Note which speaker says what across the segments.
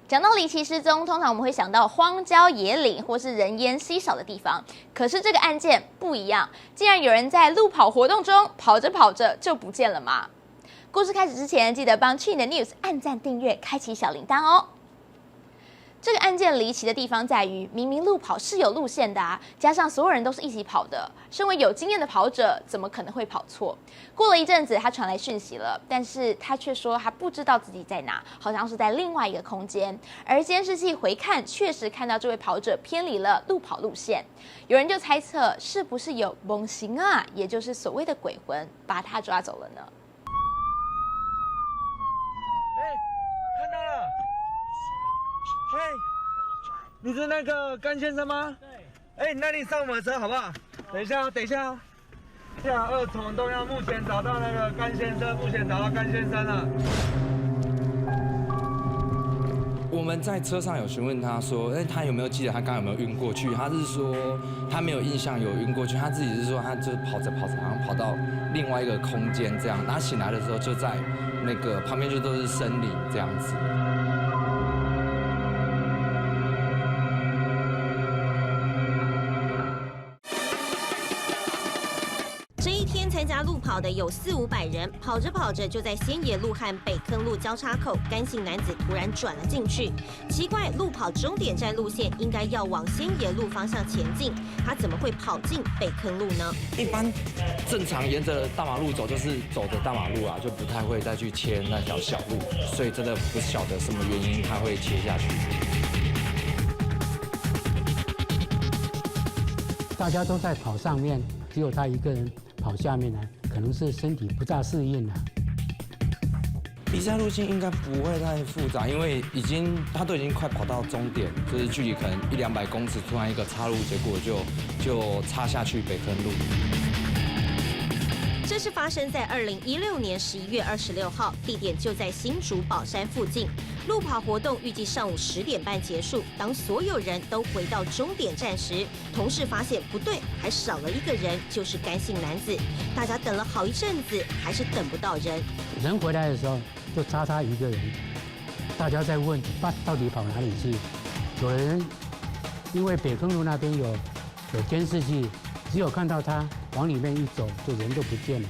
Speaker 1: 讲到离奇失踪，通常我们会想到荒郊野岭或是人烟稀少的地方。可是这个案件不一样，竟然有人在路跑活动中跑着跑着就不见了吗？故事开始之前，记得帮去年的 News 按赞、订阅、开启小铃铛哦。这个案件离奇的地方在于，明明路跑是有路线的啊，加上所有人都是一起跑的，身为有经验的跑者，怎么可能会跑错？过了一阵子，他传来讯息了，但是他却说他不知道自己在哪，好像是在另外一个空间。而监视器回看，确实看到这位跑者偏离了路跑路线。有人就猜测，是不是有蒙行啊，也就是所谓的鬼魂，把他抓走了呢？
Speaker 2: 看到了。嘿，你是那个甘先生吗？对。那你上我们的车好不好？等一下哦，等一下哦。2重东要目前找到那个甘先生，目前找到甘先生了。
Speaker 3: 我们在车上有询问他说，他有没有记得他刚刚有没有晕过去？他是说他没有印象有晕过去，他自己是说他就是跑着跑着，好像跑到另外一个空间这样。他醒来的时候就在那个旁边就都是森林这样子。
Speaker 4: 参加路跑的有400-500人，跑着跑着就在先野路和北坑路交叉口，甘姓男子突然转了进去。奇怪，路跑终点站路线应该要往先野路方向前进，他怎么会跑进北坑路呢？
Speaker 3: 一般正常沿着大马路走，就是走着大马路啊，就不太会再去切那条小路，所以真的不晓得什么原因他会切下去。
Speaker 5: 大家都在跑上面，只有他一个人跑下面来，可能是身体不大适应了。
Speaker 3: 比赛路线应该不会太复杂，因为他都已经快跑到终点，就是距离可能100-200公尺，突然一个岔路，结果就插下去北坑路。
Speaker 4: 这是发生在2016年11月26号，地点就在新竹宝山附近。路跑活动预计上午10点半结束。当所有人都回到终点站时，同事发现不对，还少了一个人，就是甘姓男子。大家等了好一阵子，还是等不到人。
Speaker 5: 人回来的时候，就差他一个人。大家在问他到底跑哪里去？有人因为北坑路那边有监视器，只有看到他往里面一走，就人就不见了。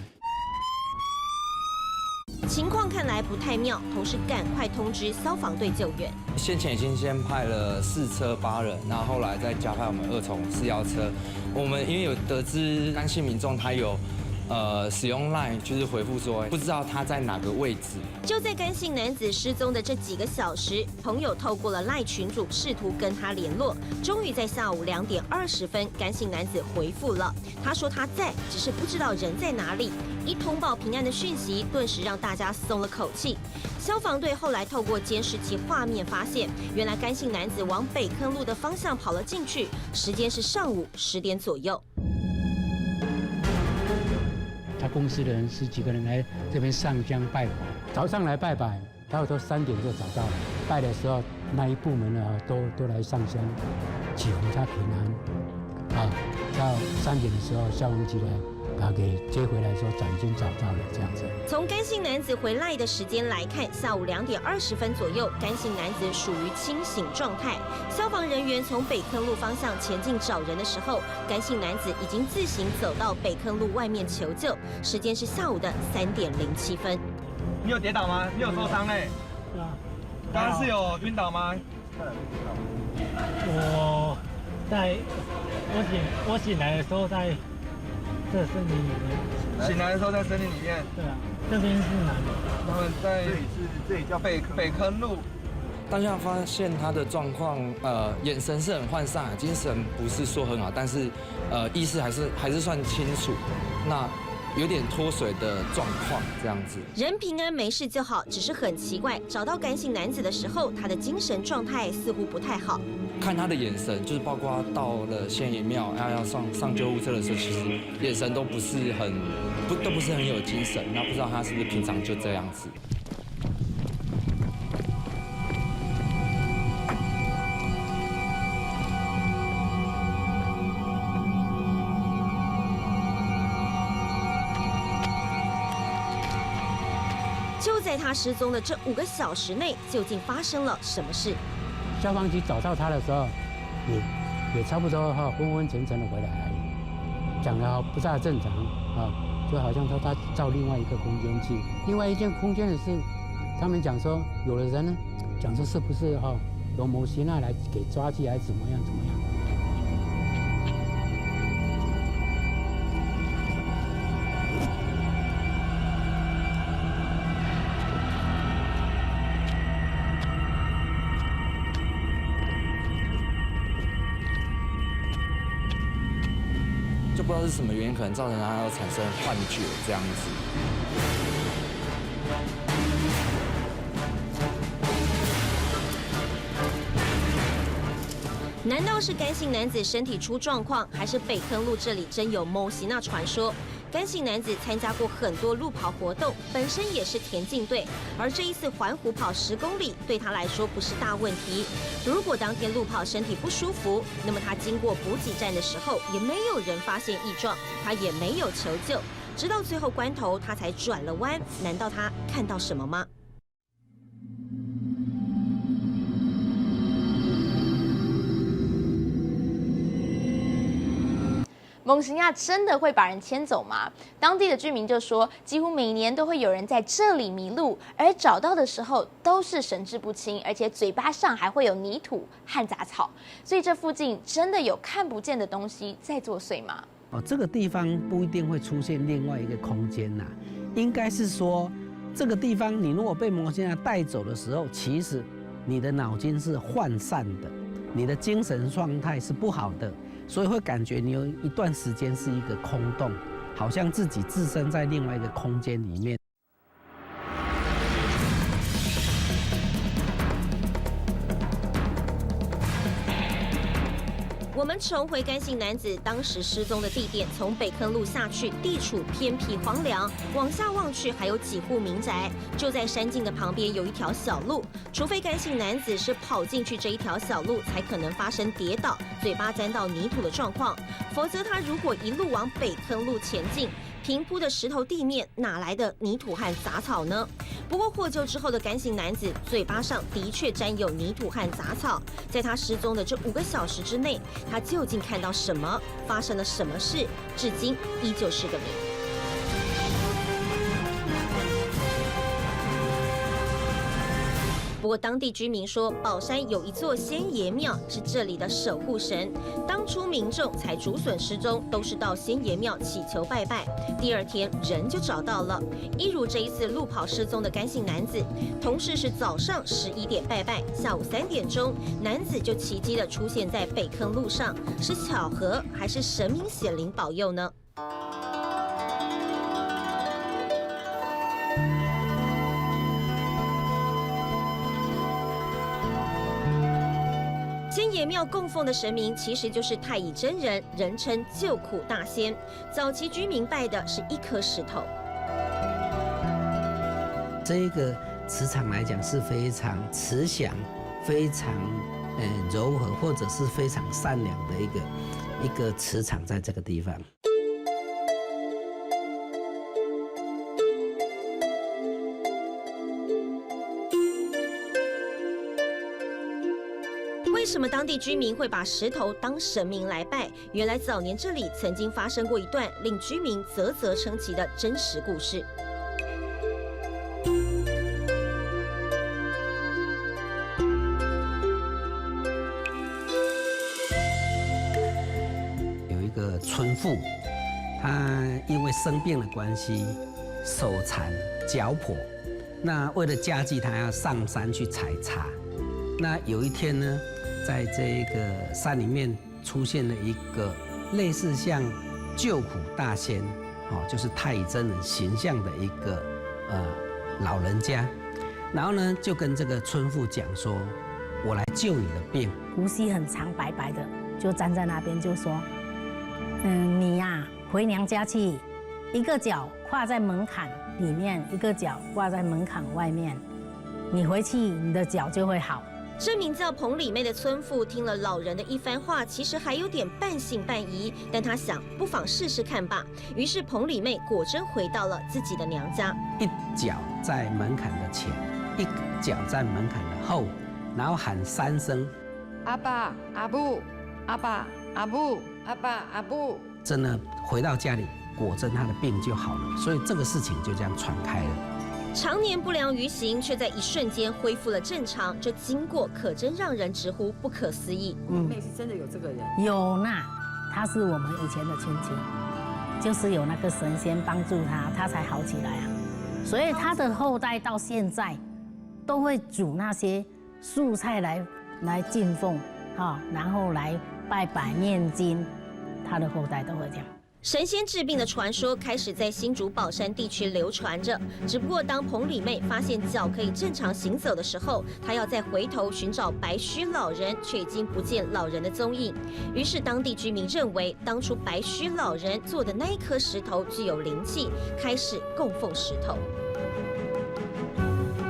Speaker 4: 情况看来不太妙，同事赶快通知消防队救援。
Speaker 3: 先前已经先派了4车8人，然后后来再加派我们2重4幺车。我们因为有得知甘姓民众他有使用 LINE 就是回复说不知道他在哪个位置。
Speaker 4: 就在甘姓男子失踪的这几个小时，朋友透过了 LINE 群组试图跟他联络，终于在下午2点20分，甘姓男子回复了。他说他在，只是不知道人在哪里。一通报平安的讯息，顿时让大家松了口气。消防队后来透过监视器画面发现，原来甘姓男子往北坑路的方向跑了进去，时间是上午10点左右。
Speaker 5: 他公司的人10几个人来这边上香拜佛，早上来拜拜，差不多3点就找到了。拜的时候，那一部门呢都来上香，祈福他平安。啊，到3点的时候，消防局来把他给接回来说，已经找到了这样子。
Speaker 4: 从甘姓男子回来的时间来看，下午2点20分左右，甘姓男子属于清醒状态。消防人员从北坑路方向前进找人的时候，甘姓男子已经自行走到北坑路外面求救，时间是下午的3点07分。
Speaker 2: 你有跌倒吗？你有受伤嘞？
Speaker 6: 是啊。
Speaker 2: 刚刚是有晕倒吗？
Speaker 6: 我醒来的时候在这森林里面。
Speaker 2: 醒来的时候在森林里面。
Speaker 6: 对啊，这边是哪里？
Speaker 2: 他们在这里叫北坑路。
Speaker 3: 当下发现他的状况，眼神是很涣散，精神不是说很好，但是意识还是算清楚。那有点脱水的状况，这样子。
Speaker 4: 人平安没事就好，只是很奇怪，找到甘姓男子的时候，他的精神状态似乎不太好。
Speaker 3: 看他的眼神，就是包括到了县爷庙要上救护车的时候，其实眼神都不是很有精神。那不知道他是不是平常就这样子。
Speaker 4: 就在他失踪的这5个小时内，究竟发生了什么事？
Speaker 5: 消防局找到他的时候，也差不多昏昏沉沉的回来而已，讲的不大正常啊，就好像说他到另外一个空间去，另外一间空间的是，他们讲说有的人呢，讲说是不是由某些那来给抓去，还是怎么样？
Speaker 3: 就不知道是什么原因，可能造成他要产生幻觉这样子。
Speaker 4: 难道是干姓男子身体出状况，还是北坑路这里真有某西那传说？干姓男子参加过很多路跑活动，本身也是田径队，而这一次环湖跑10公里对他来说不是大问题。如果当天路跑身体不舒服，那么他经过补给站的时候，也没有人发现异状，他也没有求救，直到最后关头他才转了弯。难道他看到什么吗？
Speaker 1: 蒙西亚真的会把人牵走吗？当地的居民就说，几乎每年都会有人在这里迷路，而找到的时候都是神志不清，而且嘴巴上还会有泥土和杂草，所以这附近真的有看不见的东西在作祟吗？
Speaker 7: 这个地方不一定会出现另外一个空间呐，应该是说这个地方你如果被蒙西亚带走的时候，其实你的脑筋是涣散的，你的精神状态是不好的。所以会感觉你有一段时间是一个空洞，好像自己置身在另外一个空间里面。
Speaker 4: 我们重回干姓男子当时失踪的地点，从北坑路下去，地处偏僻荒凉，往下望去还有几户民宅。就在山径的旁边有一条小路，除非干姓男子是跑进去这一条小路，才可能发生跌倒、嘴巴沾到泥土的状况，否则他如果一路往北坑路前进，平铺的石头地面哪来的泥土和杂草呢？不过获救之后的干姓男子嘴巴上的确沾有泥土和杂草，在他失踪的这5个小时之内，他究竟看到什么？发生了什么事？至今依旧是个谜。不过当地居民说，宝山有一座仙爷庙是这里的守护神，当初民众才竹笋失踪，都是到仙爷庙祈求拜拜，第2天人就找到了。一如这一次路跑失踪的干姓男子，同事是早上11点拜拜，下午3点钟，男子就奇迹的出现在北坑路上，是巧合还是神明显灵保佑呢？仙爷庙供奉的神明其实就是太乙真人，人称救苦大仙。早期居民拜的是一颗石头。
Speaker 7: 这个磁场来讲是非常慈祥、非常柔和，或者是非常善良的一个磁场在这个地方。
Speaker 4: 为什么当地居民会把石头当神明来拜？原来早年这里曾经发生过一段令居民啧啧称奇的真实故事。
Speaker 7: 有一个村妇，她因为生病的关系，手残脚跛，那为了家计，她要上山去采茶。那有一天呢，在这个山里面出现了一个类似像救苦大仙，就是太乙真人形象的一个老人家，然后呢就跟这个村妇讲说：“我来救你的病。”
Speaker 8: 胡须很长，白白的，就站在那边就说：“你呀，回娘家去，一个脚跨在门槛里面，一个脚挂在门槛外面，你回去你的脚就会好。”
Speaker 4: 这名叫彭李妹的村妇听了老人的一番话，其实还有点半信半疑，但她想不妨试试看吧。于是彭李妹果真回到了自己的娘家，
Speaker 7: 一脚在门槛的前，一脚在门槛的后，然后喊3声
Speaker 9: 阿爸、阿布、阿爸、阿布、阿爸、阿布。
Speaker 7: 真的回到家里，果真他的病就好了，所以这个事情就这样传开了。
Speaker 4: 常年不良于行，却在一瞬间恢复了正常，这经过可真让人直呼不可思议。
Speaker 9: 妹是真的有这个人？
Speaker 8: 有呐，他是我们以前的亲戚，就是有那个神仙帮助他，他才好起来啊。所以他的后代到现在都会煮那些素菜来敬奉，然后来拜拜念经，他的后代都会这样。
Speaker 4: 神仙治病的传说开始在新竹宝山地区流传着，只不过当彭李妹发现脚可以正常行走的时候，她要再回头寻找白须老人，却已经不见老人的踪影。于是当地居民认为，当初白须老人做的那一颗石头具有灵气，开始供奉石头。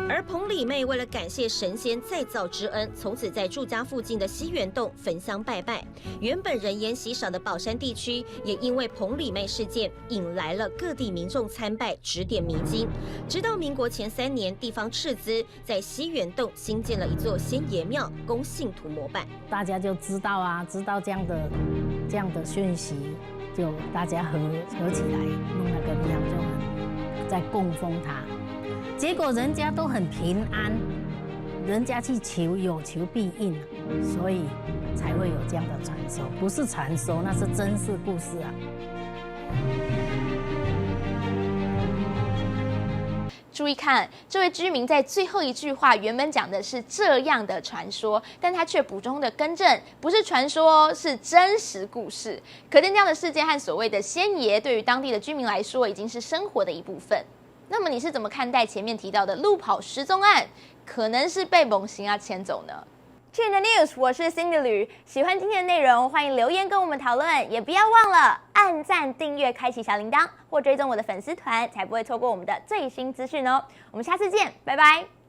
Speaker 4: 而彭李妹为了感谢神仙再造之恩，从此在住家附近的西园洞焚香拜拜。原本人烟稀少的宝山地区，也因为彭李妹事件，引来了各地民众参拜，指点迷津。直到民国前3年，地方斥资在西园洞新建了一座仙爷庙，供信徒膜拜。
Speaker 8: 大家就知道啊，知道这样的讯息，就大家合起来弄那个庙，就很在供奉他。结果人家都很平安，人家去求有求必应，所以才会有这样的传说，不是传说，那是真实故事啊。
Speaker 1: 注意看，这位居民在最后一句话原本讲的是这样的传说，但他却补充的更正，不是传说，是真实故事。可见这样的事件和所谓的仙爷，对于当地的居民来说，已经是生活的一部分。那么你是怎么看待前面提到的路跑失踪案，可能是被猛禽牵走呢？亲爱的 News， 我是 Cindy 吕，喜欢今天的内容，欢迎留言跟我们讨论，也不要忘了按赞、订阅、开启小铃铛，或追踪我的粉丝团，才不会错过我们的最新资讯哦。我们下次见，拜拜。